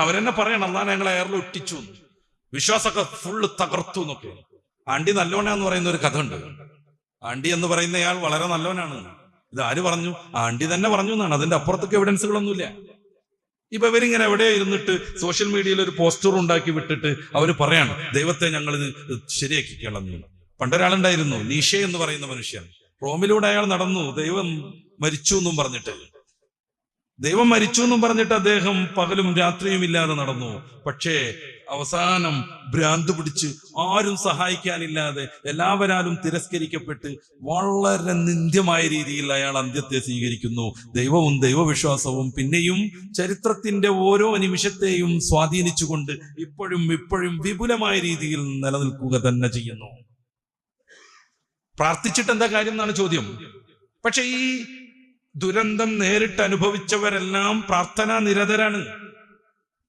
അവരെന്നെ പറയണം അള്ളാഹ് ഞങ്ങളെ എയറിൽ ഒട്ടിച്ചു, വിശ്വാസമൊക്കെ ഫുള്ള് തകർത്തു എന്നൊക്കെ. ആണ്ടി നല്ലോനാന്ന് പറയുന്ന ഒരു കഥ ഉണ്ട്. ആണ്ടി എന്ന് പറയുന്നയാൾ വളരെ നല്ലവനാണ്. ഇത് ആര് പറഞ്ഞു? ആണ്ടി തന്നെ പറഞ്ഞു എന്നാണ്. അതിന്റെ അപ്പുറത്തൊക്കെ എവിഡൻസുകളൊന്നുമില്ല. ഇപ്പൊ ഇവരിങ്ങനെ എവിടെ ഇരുന്നിട്ട് സോഷ്യൽ മീഡിയയിൽ ഒരു പോസ്റ്റർ ഉണ്ടാക്കി വിട്ടിട്ട് അവര് പറയാണ് ദൈവത്തെ ഞങ്ങൾ ഇത് ശരിയാക്കി കളഞ്ഞു. പണ്ടൊരാളുണ്ടായിരുന്നു, നീഷെ എന്ന് പറയുന്ന മനുഷ്യൻ. റോമിലൂടെ അയാൾ നടന്നു, ദൈവം മരിച്ചു എന്നും പറഞ്ഞിട്ട്. ദൈവം മരിച്ചു എന്നും പറഞ്ഞിട്ട് അദ്ദേഹം പകലും രാത്രിയും ഇല്ലാതെ നടന്നു. പക്ഷേ അവസാനം ഭ്രാന്ത് പിടിച്ച് ആരും സഹായിക്കാനില്ലാതെ എല്ലാവരാലും തിരസ്കരിക്കപ്പെട്ട് വളരെ നിന്ദ്യമായ രീതിയിൽ അയാൾ അന്ത്യത്തെ സ്വീകരിക്കുന്നു. ദൈവവും ദൈവവിശ്വാസവും പിന്നെയും ചരിത്രത്തിന്റെ ഓരോ നിമിഷത്തെയും സ്വാധീനിച്ചുകൊണ്ട് ഇപ്പോഴും വിപുലമായ രീതിയിൽ നിലനിൽക്കുക തന്നെ ചെയ്യുന്നു. പ്രാർത്ഥിച്ചിട്ട് എന്താ കാര്യം എന്നാണ് ചോദ്യം. പക്ഷെ ഈ ദുരന്തം നേരിട്ട് അനുഭവിച്ചവരെല്ലാം പ്രാർത്ഥനാ നിരതരാണ്.